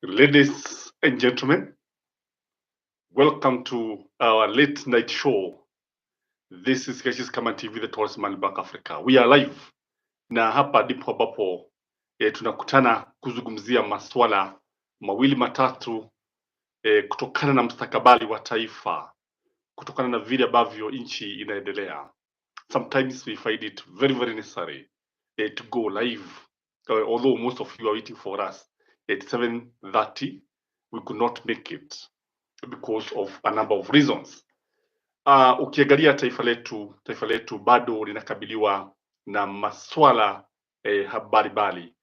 Ladies and gentlemen, welcome to our late night show. This is Keshi's Kama TV, the tallest man back Africa. We are live na hapa ndipo ambapo tunakutana kuzungumzia maswala mawili matatu kutokana na mustakabali wa taifa, kutokana na vile ambavyo nchi inaendelea. Sometimes we find it very necessary to go live, although most of you are waiting for us at 7:30. We could not make it because of a number of reasons. Ukiangalia taifa letu bado linakabiliwa na maswala mbalimbali.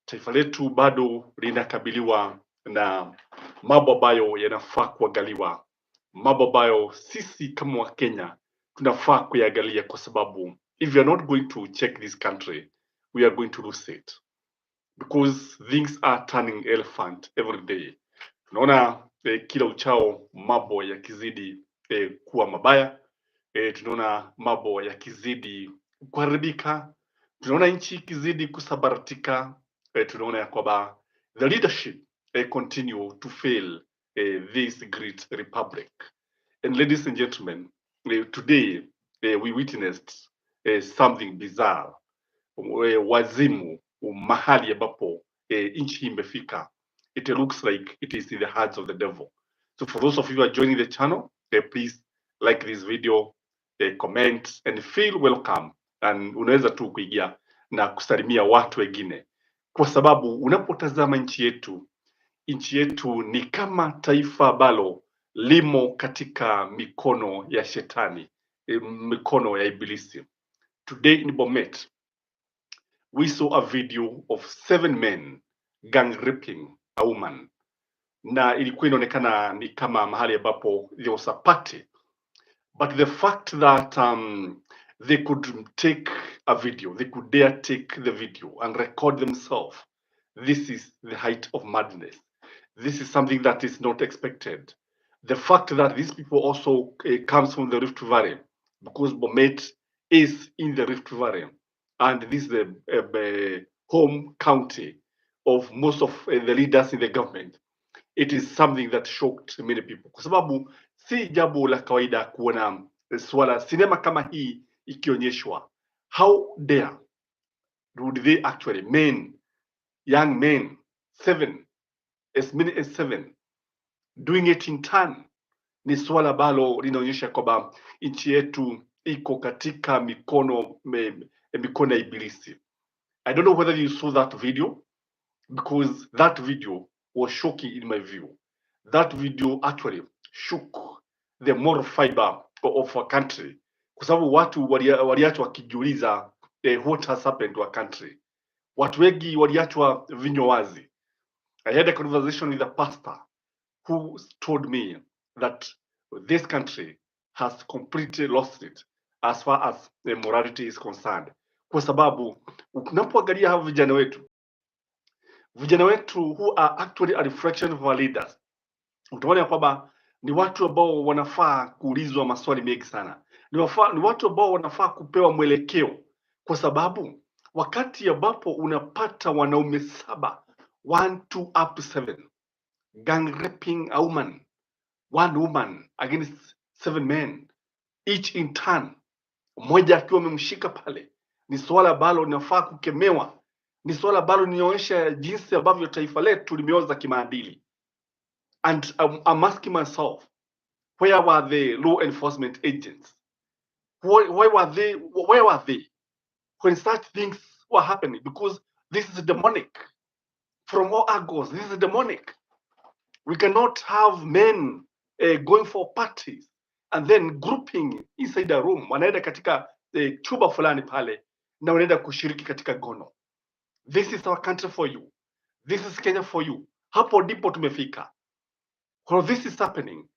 Taifa letu bado linakabiliwa na mambo ambayo yanafaa kuangaliwa, mambo ambayo sisi kama Wakenya tunafaa kuyaangalia, kwa sababu if you are not going to check this country, we are going to lose it, because things are turning elephant every day. Tunaona kila uchao mambo yakizidi kuwa mabaya, tunaona mambo yakizidi kuharibika, tunaona nchi ikizidi kusabaratika, tunaona ya kwamba the leadership continue to fail this great republic. And ladies and gentlemen, today we witnessed something bizarre, wazimu mahali ambapo nchi imefika. It looks like it is in the hands of the devil. So for those of you who are joining the channel, please like this video, comment and feel welcome, and unaweza tu kuingia na kusalimia watu wengine, kwa sababu unapotazama nchi yetu ni kama taifa ambalo limo katika mikono ya shetani, mikono ya ibilisi. Today in Bomet, we saw a video of 7 men gang raping a woman, na ilikuwa inaonekana ni kama mahali ambapo there was a party, but the fact that they could take a video, they could dare take the video and record themselves, this is the height of madness. This is something that is not expected. The fact that these people also comes from the Rift Valley, because Bomet is in the Rift Valley, and this is the home county of most of the leaders in the government. It is something that shocked many people, kwa sababu si jambo la kawaida kuona swala sinema kama hii ikionyeshwa. How dare would they actually, young men, 7, as many as 7, doing it in turn? Ni swala ambalo linaonyesha kwamba nchi yetu iko katika mikono ya ibilisi. I don't know whether you saw that video, because that video was shocking in my view. That video actually shook the moral fiber of a country, kwa sababu watu waliachwa wakijiuliza what has happened to a country. Watu wengi waliachwa vinywa wazi. I had a conversation with a pastor who told me that this country has completely lost it as far as the morality is concerned, kwa sababu unapoangalia hawa vijana wetu who are actually a reflection of our leaders, utaona kwamba ni watu ambao wanafaa kuulizwa maswali mengi sana. Ni watu ambao wanafaa kupewa mwelekeo, kwa sababu wakati ambapo unapata wanaume 7, 1, 2 up to 7 gang raping a woman, one woman against 7 men, each in turn, mmoja akiwa amemshika pale, ni swala ambalo linafaa kukemewa. Ni swala ambalo linaonyesha jinsi ambavyo taifa letu limeoza kimaadili. And I'm asking myself, where were the law enforcement agents? Where were they when such things were happening? Because this is demonic. From all angles, this is demonic. We cannot have men going for parties and then grouping inside a room, wanaenda katika chumba fulani pale na wanaenda kushiriki katika gono. This is our country for you. This is Kenya for you. Hapo ndipo tumefika. When this is happening,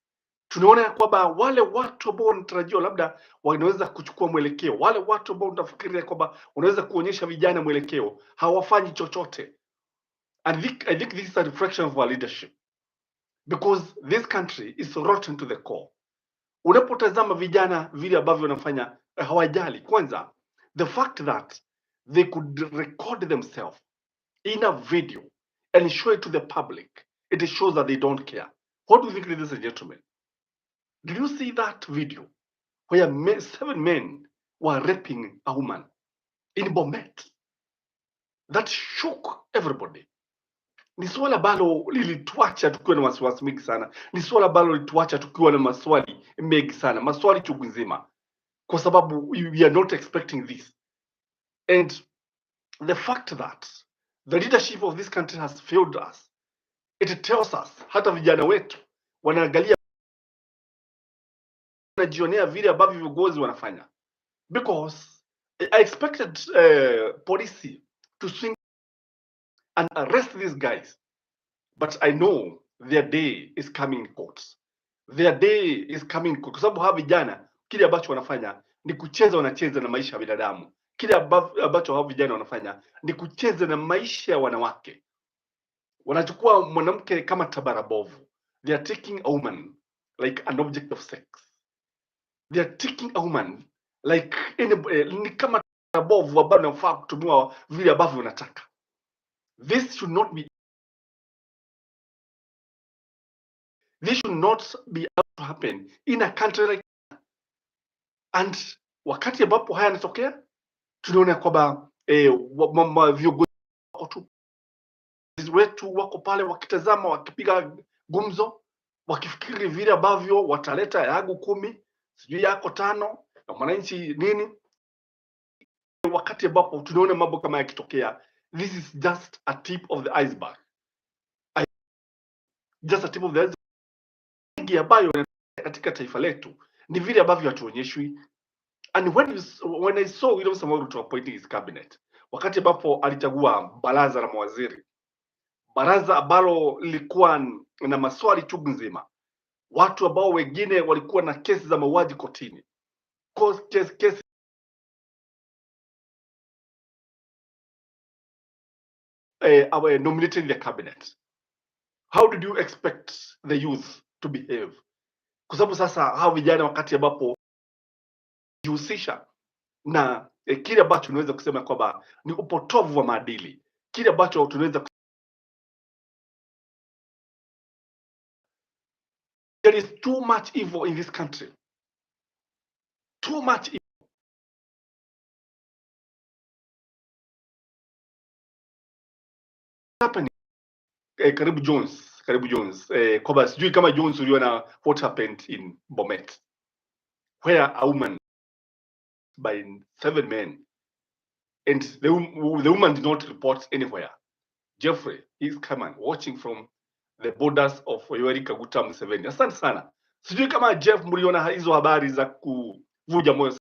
tunaona ya kwamba wale watu ambao wanatarajiwa labda wanaweza kuchukua mwelekeo, wale watu ambao tunafikiria kwamba wanaweza kuonyesha vijana mwelekeo, hawafanyi chochote. I think this is a reflection of our leadership, because this country is rotten to the core. Unapotazama vijana vile ambavyo wanafanya, hawajali. Kwanza, the fact that they could record themselves in a video and show it to the public, It shows that they don't care. What do you think, ladies and gentlemen? Did you see that video where 7 men were raping a woman in Bomet? That shook everybody. Ni swala ambalo lilituacha tukiwa na wasiwasi mingi sana. Ni swala ambalo lilituacha tukiwa na maswali mengi sana, maswali chungu nzima, kwa sababu we are not expecting this. And the fact that the leadership of this country has failed us, it tells us, hata vijana wetu wanaangalia, wanajionea vile ambavyo viongozi wanafanya, because I expected police to swing and arrest these guys, but I know their day is coming in courts. Their day is coming in court, kwa sababu hawa vijana kile ambacho wanafanya ni kucheza, wanacheza na maisha ya binadamu. Kile ambacho hawa vijana wanafanya ni kucheza na maisha ya wanawake. Wanachukua mwanamke kama tabara bovu. They are taking a woman like an object of sex. They are taking a woman like ni kama tabara bovu ambayo inafaa kutumiwa vile ambavyo wanataka. This should not be able to happen in a country like that. And wakati ambapo haya yanatokea, tunaona kwamba viongozi wetu wako pale wakitazama, wakipiga gumzo, wakifikiri vile ambavyo wataleta yangu 10, sijui yako 5 na mwananchi nini. Wakati ambapo tunaona mambo kama yakitokea, this is just a tip of the iceberg. Just a tip of the iceberg ambayo katika taifa letu ni vile ambavyo hatuonyeshwi. And when I saw William Samoei Ruto appointing his cabinet, wakati ambapo alichagua baraza la mawaziri, baraza ambalo lilikuwa na maswali chungu nzima, watu ambao wengine walikuwa na kesi za mauaji kotini, kesi nominating the cabinet. How did you expect the youth to behave? Kwa sababu sasa hao vijana wakati ambapo jihusisha na kile ambacho tunaweza kusema kwamba ni upotovu wa maadili, kile ambacho tunaweza, there is too much evil in this country, too much evil. Happening karibu Jones kwamba sijui kama Jones uliona what happened in Bomet where a woman by 7 men and the woman did not report anywhere. Jeffrey, he's coming watching from the borders of Yoweri Kaguta Museveni. Asante sana. Sijui kama Jeff mliona hizo habari za kuvuja moyo.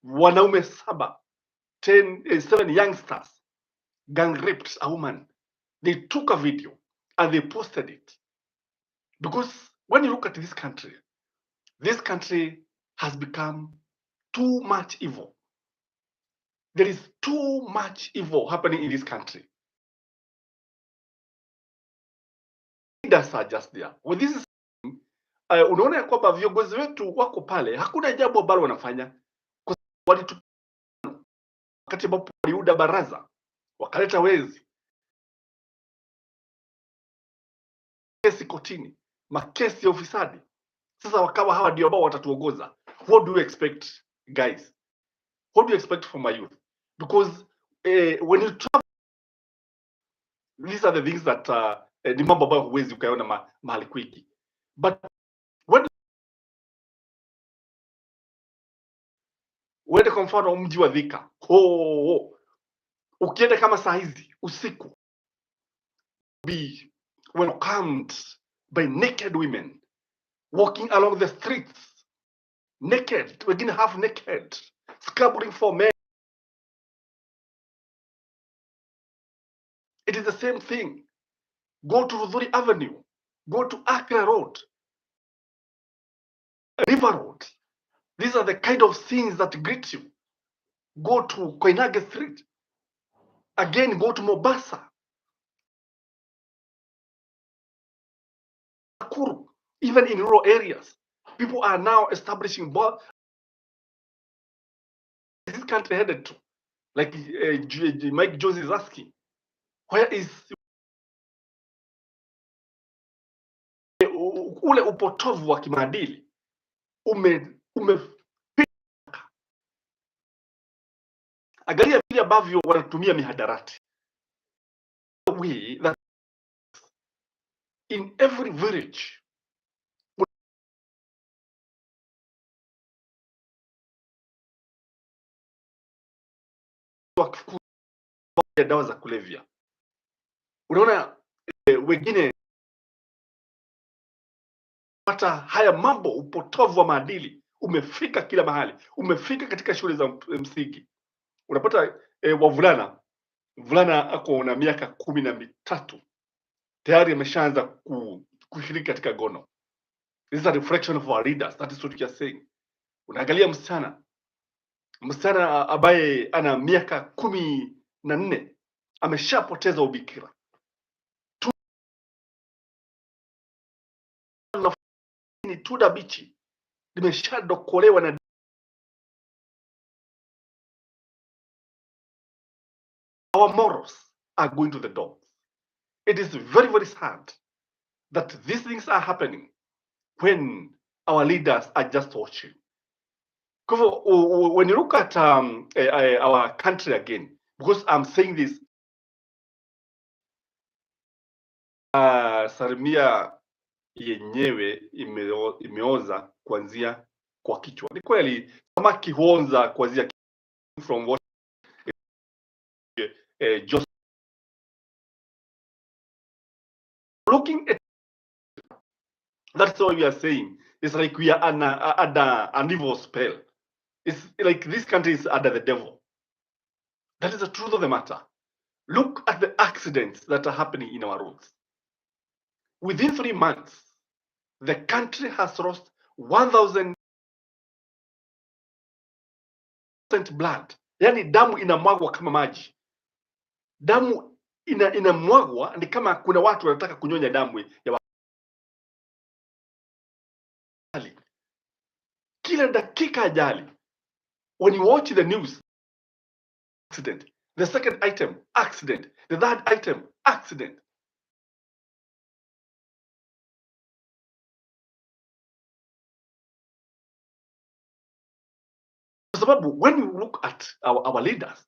Wanaume 7 youngsters gang raped a woman. They took a video and they posted it. Because when you look at this country has become too much evil. There is too much evil happening in this country. Leaders are just there. When this is unaona ya kwamba viongozi wetu wako pale, hakuna jambo ambalo wanafanya. Kwa sababu wakati ambapo waliunda baraza, wakaleta wezi, kesi kotini, makesi ya ufisadi, sasa wakawa hawa ndio ambao watatuongoza. What do you expect, guys? What do you expect from my youth? Because when you travel, these are the things that ni mambo ambayo huwezi ukaona mahali kwingi. But when uende kwa mfano mji wa Thika, ukienda kama saa hizi usiku, be welcomed by naked women walking along the streets, naked, wengine half naked, scabbering for men. It is the same thing. Go to Rudhuri Avenue, go to Accra Road, River Road. These are the kind of things that greet you. Go to Koinange Street. Again, go to Mombasa, Nakuru, even in rural areas. People are now establishing this country headed to. Like Mike Jones is asking, where is ule upotovu wa kimaadili angalia vile ambavyo wanatumia mihadarati. We that in every village ya dawa za kulevya, unaona wengine hata haya mambo, upotovu wa maadili umefika kila mahali, umefika katika shule za msingi. Unapata mvulana ako na miaka 13 tayari ameshaanza kushiriki katika gono. This is a reflection of our leaders. That is what we are saying. Unaangalia msichana ambaye ana miaka 14 ameshapoteza ubikira. Ni tuda bichi limeshadokolewa na our morals are going to the dogs. It is very, very sad that these things are happening when our leaders are just watching. When you look at our country again, because I'm saying this, Sarimia yenyewe imeoza kuanzia kwa kichwa. Ni kweli samaki huonza kuanzia from what just looking at, that's what we are saying. It's like we are under an evil spell. It's like this country is under the devil. That is the truth of the matter. Look at the accidents that are happening in our roads. Within 3 months, the country has lost 1,000 blood. Yani damu inamwagwa kama maji. Damu inamwagwa ni kama kuna watu wanataka kunyonya damu ya ajali. Kila dakika ajali. When you watch the news, accident. The second item, accident. The third item, accident. Kwa sababu when you look at our leaders,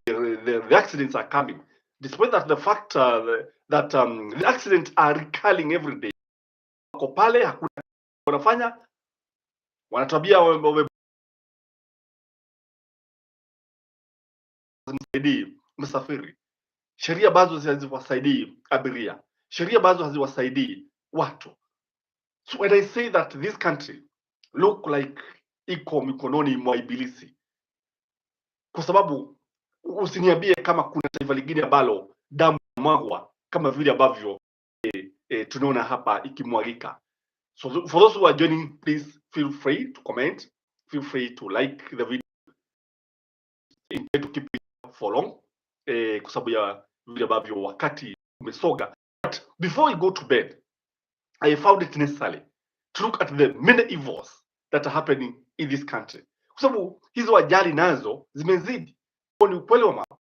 the accidents are coming, despite that the fact that the accidents are recurring every day. Wako pale hakuna wanafanya, wanatabia msafiri, sheria bazo haziwasaidii abiria, sheria bazo haziwasaidii watu. So when I say that this country look like iko mikononi mwa ibilisi, kwa sababu usiniambie kama kuna taifa lingine ambalo damu mwagwa kama vile ambavyo tunaona hapa ikimwagika. So for those who are joining, please feel free to comment, feel free to like the video, to keep it for long, kwa sababu ya vile ambavyo wakati umesoga. But before we go to bed, I found it necessary to look at the many evils that are happening in this country, kwa sababu hizo ajali nazo zimezidi. Ni ukweli wa mambo.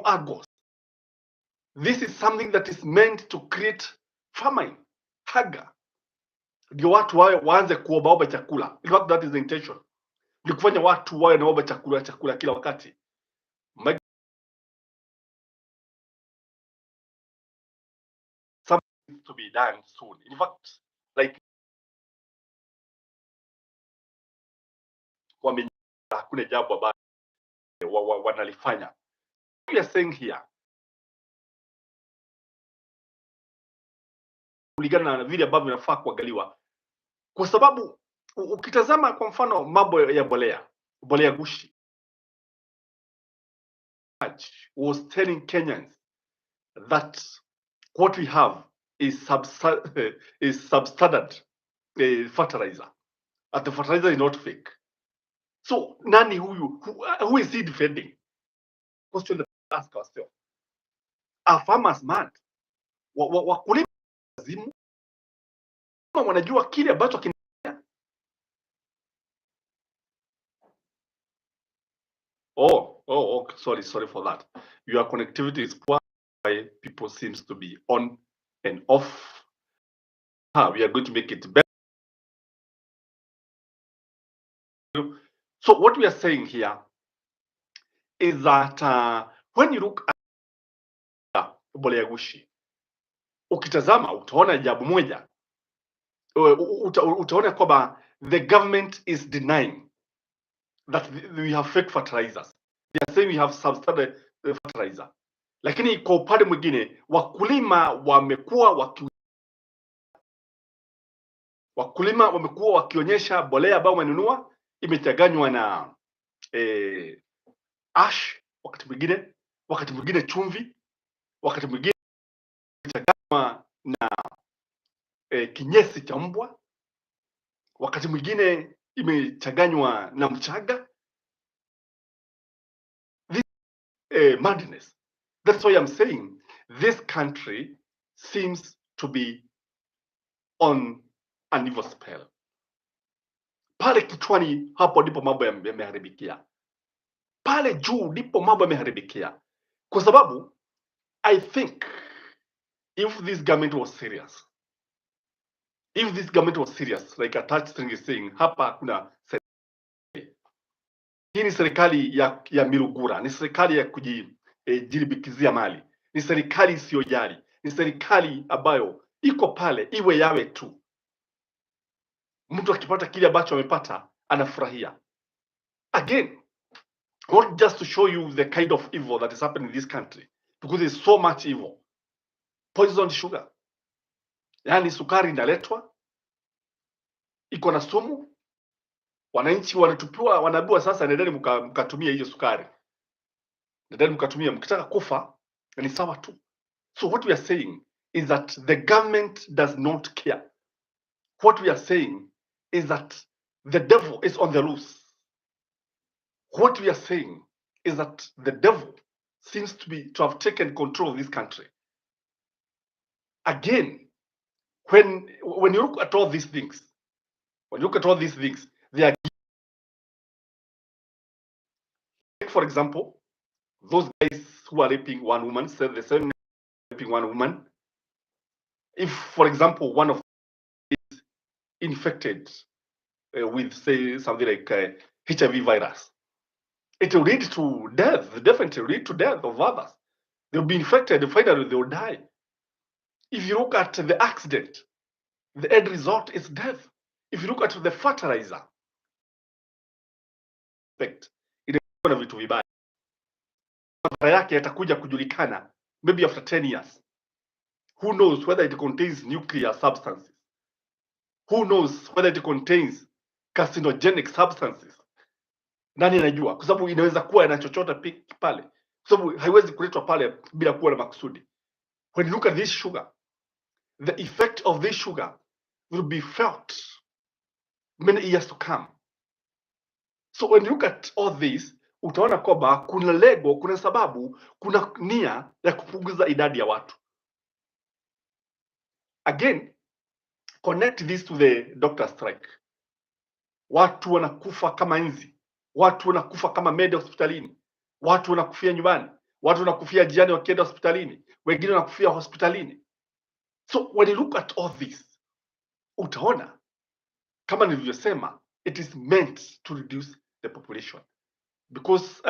Argos. This is something that is meant to create famine, hunger. Ndio watu waanze kuombaomba chakula. In fact, that is the intention. Ni kufanya watu wawe naomba chakula kila wakati. Something to be done soon. In fact, like hakuna jambo ambalo wanalifanya. We are saying here, kulingana na vile ambavyo inafaa kuangaliwa, kwa sababu ukitazama kwa mfano mambo ya mbolea gushi was telling Kenyans that what we have is substandard fertilizer, and the fertilizer is not fake. So nani huyu, who is he defending? Question that we ask ourselves. Are farmers mad? Wakulima wazimu wanajua kile ambacho Oh, sorry for that. Your connectivity is poor. Why people seems to be on and off. We are going to make it better. So what we are saying here is that when you look at Boleagushi, ukitazama utaona jambo moja, utaona kwamba the government is denying that we have fake fertilizers. They are saying we have substandard fertilizer, lakini kwa upande mwingine wakulima wamekuwa wakionyesha mbolea ambayo wamenunua imechanganywa na ash, wakati mwingine chumvi, wakati mwingine imechanganywa na kinyesi cha mbwa, wakati mwingine imechanganywa na mchanga. This madness. That's why I'm saying this country seems to be on an evil spell. Pale kichwani, hapo ndipo mambo yameharibikia. Pale juu ndipo mambo yameharibikia, kwa sababu I think if this government was serious, like Attached String is saying, hapa kuna hii ni serikali ya milugura, ni serikali ya kujilibikizia mali, ni serikali isiyojali, ni serikali ambayo iko pale iwe yawe tu. Mtu akipata kile ambacho amepata anafurahia. Again, not just to show you the kind of evil that is happening in this country, because there's so much evil. Poisoned sugar, yani sukari inaletwa iko na sumu, wananchi wanatupiwa, wanaambiwa sasa, nendeni mkatumia hiyo sukari, nendeni mkatumia, mkitaka kufa ni sawa tu. So what we are saying is that the government does not care. What we are saying is that the devil is on the loose. What we are saying is that the devil seems to have taken control of this country. Again, when you look at all these things, they are, for example, those guys who are raping one woman, said the same raping one woman. If, for example, one of them is infected with, say, something like HIV virus, it will lead to death, definitely lead to death of others. They'll be infected, finally they will die. If you look at the accident, the end result is death. If you look at the fertilizer, inakuwa na vitu vibaya, madhara yake yatakuja kujulikana maybe after 10 years. Who knows whether it contains nuclear substances? Who knows whether it contains carcinogenic substances? Nani anajua? Kwa sababu inaweza kuwa inachochota pale, kwa sababu haiwezi kuletwa pale bila kuwa na makusudi. When you look at this sugar, the effect of this sugar will be felt many years to come. So when you look at all this, utaona kwamba kuna lengo, kuna sababu, kuna nia ya kupunguza idadi ya watu. Again, connect this to the doctor strike. Watu wanakufa kama nzi, watu wanakufa kama mende hospitalini, watu wanakufia nyumbani, watu wanakufia jiani wakienda hospitalini, wengine wanakufia hospitalini. So when you look at all this, utaona kama nilivyosema, it is meant to reduce the population, because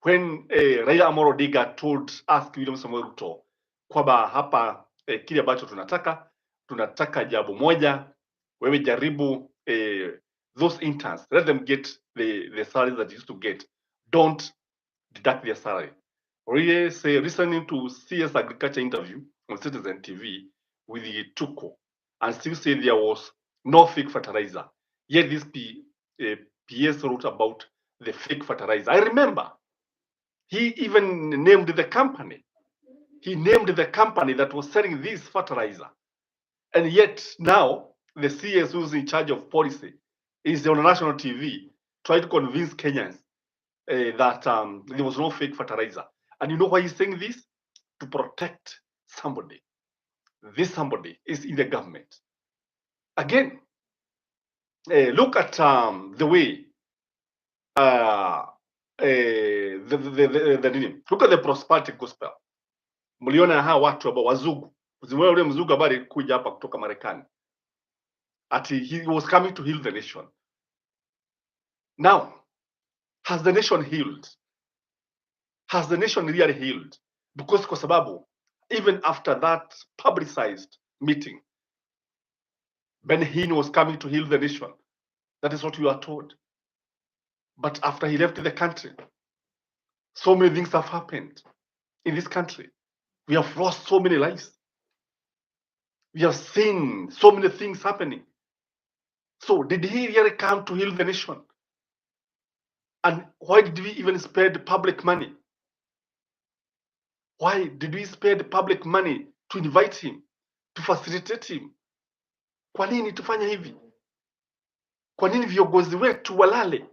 when Raila Amolo Odinga told us William Samoei Ruto kwamba hapa kile ambacho tunataka jambo moja, wewe jaribu those interns, let them get the salary that they used to get, don't deduct their salary. Really, say, listening to CS Agriculture interview on Citizen TV with the Tuko, and still say there was no fake fertilizer, yet this PS wrote about the fake fertilizer. I remember he even named the company. He named the company that was selling this fertilizer. And yet now the CS who's in charge of policy is on national TV trying to convince Kenyans that there was no fake fertilizer. And you know why he's saying this? To protect somebody. This somebody is in the government. Again, look at the way look at the prosperity gospel. Mliona hawa watu ambao wazungu, usimwona yule mzungu ambaye alikuja hapa kutoka Marekani, ati he was coming to heal the nation. Now, has the nation healed? Has the nation really healed? Because kwa sababu even after that publicized meeting, Ben Hinn was coming to heal the nation. That is what we are told. But after he left the country, so many things have happened in this country. We have lost so many lives. We have seen so many things happening. So did he really come to heal the nation? And why did we even spend public money? Why did we spend public money to invite him, to facilitate him? Kwa nini tufanye hivi? Kwa nini viongozi wetu walale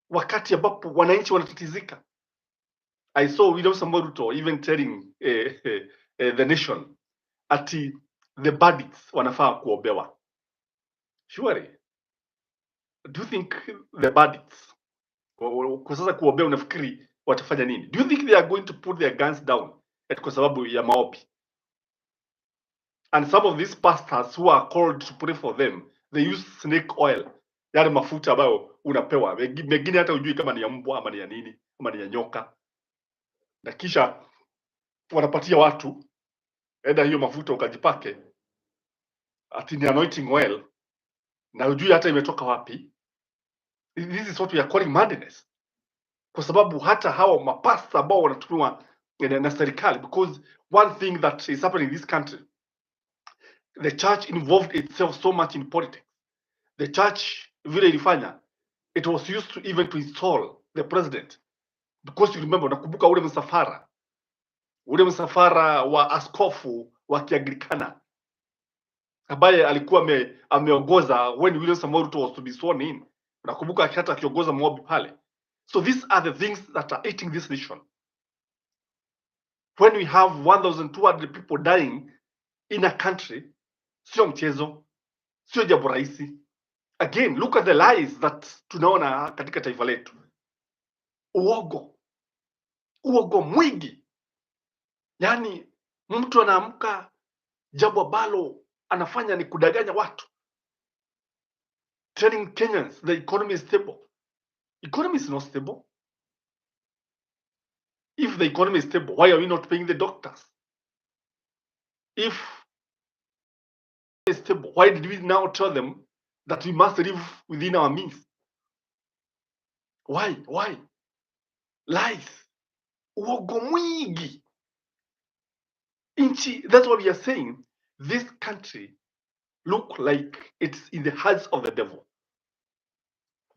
wakati ambapo wananchi wanatatizika? I saw William Samoei Ruto even telling the nation ati the bandits wanafaa kuobewa. Surely, do you think the bandits kwa sasa kuobewa, unafikiri watafanya nini? Do you think they are going to put their guns down kwa sababu ya maombi? And some of these pastors who are called to pray for them, they use snake oil, yale mafuta ambayo unapewa, mengine hata ujui kama ni ya mbwa ama ni ya nini ama ni ya nyoka, na kisha wanapatia watu, enda hiyo mafuta ukajipake, ati ni anointing oil, na ujui hata imetoka wapi. This is what we are calling madness, kwa sababu hata hao mapasta ambao wanatumiwa na serikali, because one thing that is happening in this country, the church involved itself so much in politics. The church vile ilifanya, it was used to even to install the president, because you remember, nakumbuka ule msafara wa askofu wa Kianglikana ambaye alikuwa ameongoza when William Samoei Ruto was to be sworn in. Nakumbuka hata akiongoza maombi pale. So these are the things that are eating this nation. When we have 1,200 people dying in a country, sio mchezo, sio jambo rahisi. Again, look at the lies that tunaona katika taifa letu. Uogo mwingi. Yani mtu anaamka, jambo ambalo anafanya ni kudanganya watu, telling Kenyans the economy is stable. Economy is not stable. If the economy is stable, why are we not paying the doctors? If it's stable, why did we now tell them that we must live within our means? Why? Lies. Uogo mwingi. Inchi, that's what we are saying. This country look like it's in the hands of the devil.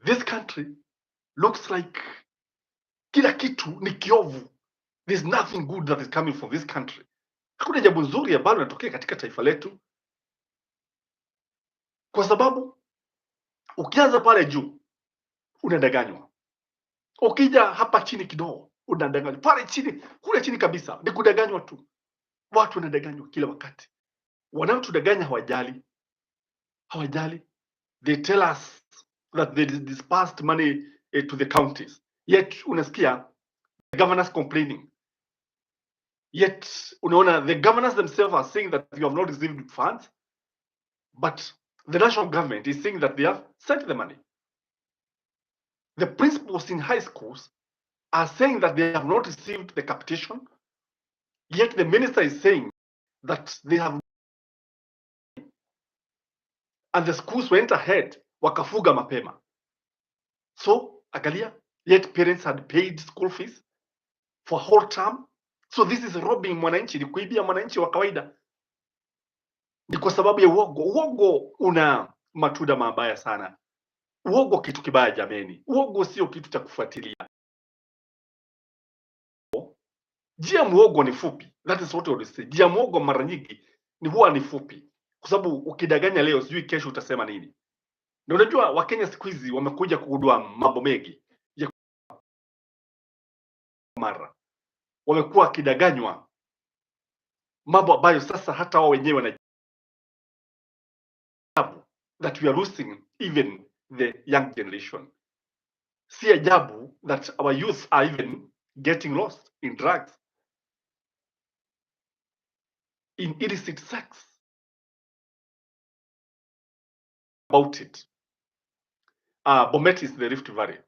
This country looks like kila kitu ni kiovu. There's nothing good that is coming from this country. Hakuna jambo nzuri ambalo linatokea katika taifa letu, kwa sababu ukianza pale juu unadanganywa, ukija hapa chini kidogo unadanganywa, pale chini, kule chini kabisa ni kudanganywa tu. Watu wanadanganywa kila wakati, wanaotudanganya hawajali. They tell us that they dispersed money to the counties, yet unasikia the governors complaining. Yet unaona the governors themselves are saying that you have not received funds, but the national government is saying that they have sent the money. The principals in high schools are saying that they have not received the capitation, yet the minister is saying that they have, and the schools went ahead wakafuga mapema. So angalia, yet parents had paid school fees for whole term. So this is robbing mwananchi, ni kuibia mwananchi wa kawaida. Ni kwa sababu ya uogo. Uogo una matunda mabaya sana. Uogo kitu kibaya jameni. Uogo sio kitu cha kufuatilia. Njia muogo ni fupi. That is what I always say. Njia muogo mara nyingi huwa ni fupi, kwa sababu ukidanganya leo, sijui kesho utasema nini. Na unajua Wakenya siku hizi wamekuja kugundua mambo mengi ya mara, wamekuwa wakidanganywa mambo ambayo sasa hata wao wenyewe wana that we are losing even the young generation. Si ajabu that our youth are even getting lost in drugs, in illicit sex. About it. Bomet is the Rift Valley.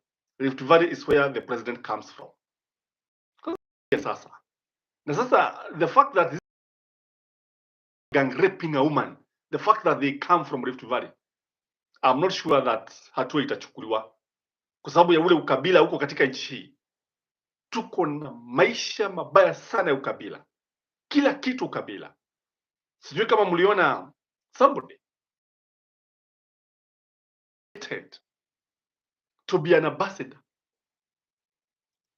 Rift Valley is where the president comes from. Sasa. Na sasa, the fact that this gang raping a woman, the fact that they come from Rift Valley, I'm not sure that hatua itachukuliwa kwa sababu ya ule ukabila huko katika nchi hii. Tuko na maisha mabaya sana ya ukabila, kila kitu ukabila. Sijui kama mliona somebody to be an ambassador.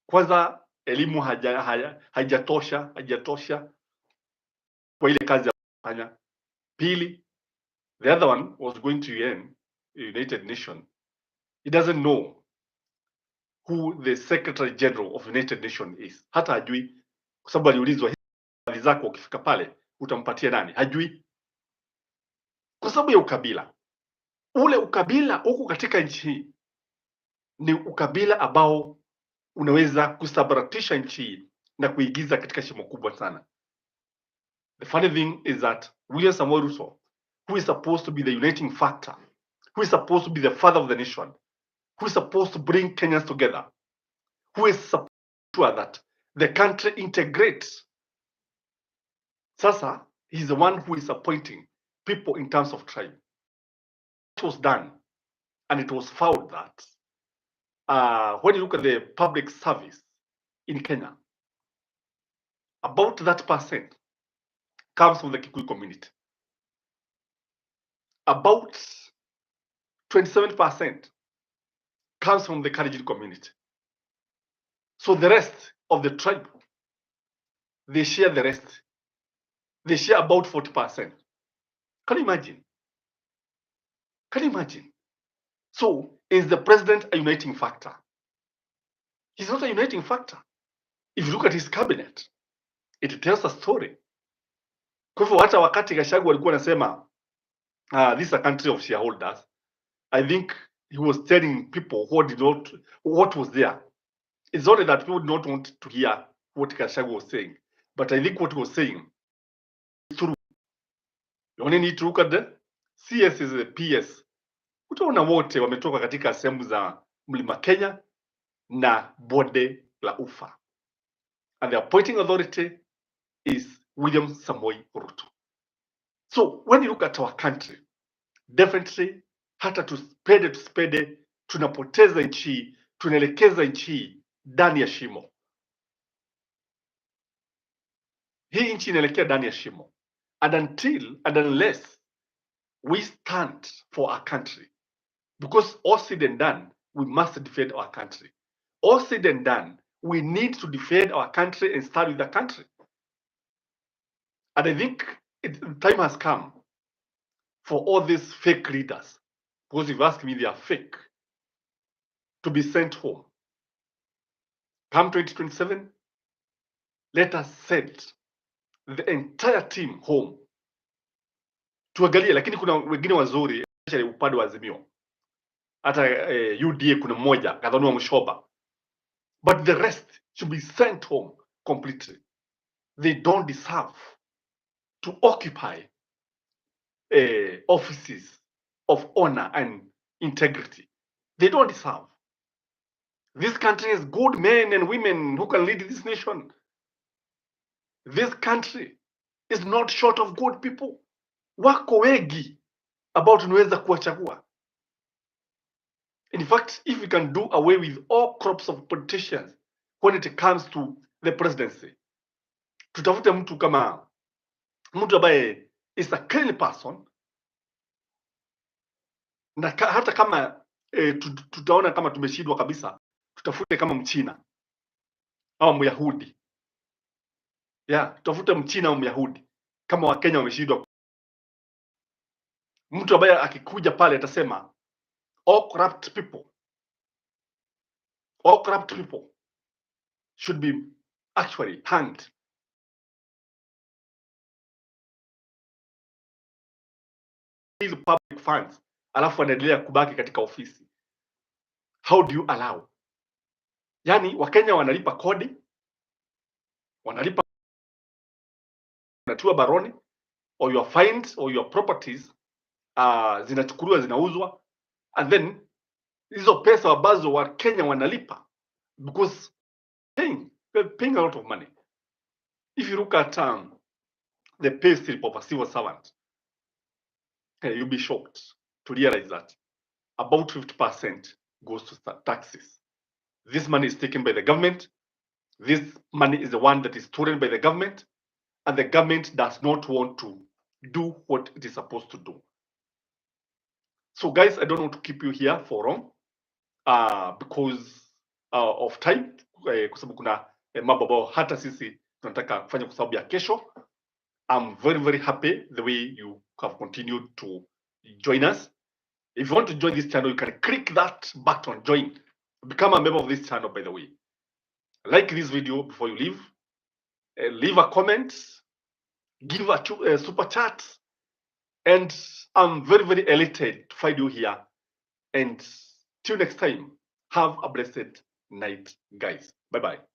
Kwanza elimu haijatosha kwa ile kazi ya kufanya. Pili, the other one was going to UN, United Nations. He doesn't know who the Secretary General of United Nations is. Hata hajui, kwa sababu aliulizwa hali zako ukifika pale utampatia nani? Hajui, kwa sababu ya ukabila. Ule ukabila huko katika nchi hii ni ukabila ambao unaweza kusabaratisha nchi hii na kuigiza katika shimo kubwa sana. The funny thing is that William Samoei Ruto, who is supposed to be the uniting factor, who is supposed to be the father of the nation, who is supposed to bring Kenyans together, who is supposed to ensure that the country integrates. Sasa, he's the one who is appointing people in terms of tribe. It was done, and it was found that when you look at the public service in Kenya, about that percent comes from the Kikuyu community. About 27% comes from the Kalenjin community. So the rest of the tribe, they share the rest. They share about 40%. Can you imagine? Can you imagine? So is the president a uniting factor? He's not a uniting factor. If you look at his cabinet, it tells a story. Kwa hivyo hata wakati Gachagua alikuwa anasema this is a country of shareholders, I think he was telling people what was there. It's only that people did not want to hear what Gachagua was saying. But I think what he was saying is true. You only need to look at the CS is the PS. Utaona wote wametoka katika sehemu za Mlima Kenya na bonde la Ufa. And the appointing authority is William Samoei Ruto. So when you look at our country, definitely hata tuspede tunapoteza nchi, tunaelekeza nchi ndani ya shimo. Hii nchi inaelekea ndani ya shimo. And until and unless we stand for our country, because all said and done, we must defend our country. All said and done, we need to defend our country and start with the country. And I think the time has come for all these fake leaders, because you've asked me, they are fake, to be sent home. Come 2027, let us send the entire team home. Tuangalie, lakini kuna wengine wazuri upande wa Azimio. Hata UDA kuna mmoja kadhanua Mshoba. But the rest should be sent home completely. They don't deserve to occupy offices of honor and integrity. They don't deserve. This country has good men and women who can lead this nation. This country is not short of good people. Wako wengi ambao tunaweza kuwachagua. In fact, if we can do away with all crops of politicians when it comes to the presidency, tutafute mtu kama mtu ambaye is a clean person, na hata kama tutaona kama tumeshindwa kabisa, tutafute kama Mchina au Myahudi. Tutafute Mchina au Myahudi kama Wakenya wameshindwa. Mtu ambaye akikuja pale atasema all corrupt people should be actually hanged. These public funds, alafu anaendelea kubaki katika ofisi. How do you allow Yani Wakenya wanalipa kodi, wanalipa, unatiwa baroni, or your fines or your properties zinachukuliwa, zinauzwa, and then hizo pesa ambazo Wakenya wanalipa because paying a lot of money. If you look at the pay slip of a civil servant, you'll be shocked to realize that about 50% goes to taxes. This money is taken by the government. This money is the one that is stolen by the government, and the government does not want to do what it is supposed to do. So guys, I don't want to keep you here for long because of time, kwa sababu kuna mambo ambayo hata sisi tunataka kufanya kwa sababu ya kesho. I'm very happy the way you have continued to join us. If you want to join this channel, you can click that button, join. Become a member of this channel, by the way. Like this video before you leave. Leave a comment. Give a super chat. And I'm very elated to find you here. And till next time, have a blessed night, guys. Bye-bye.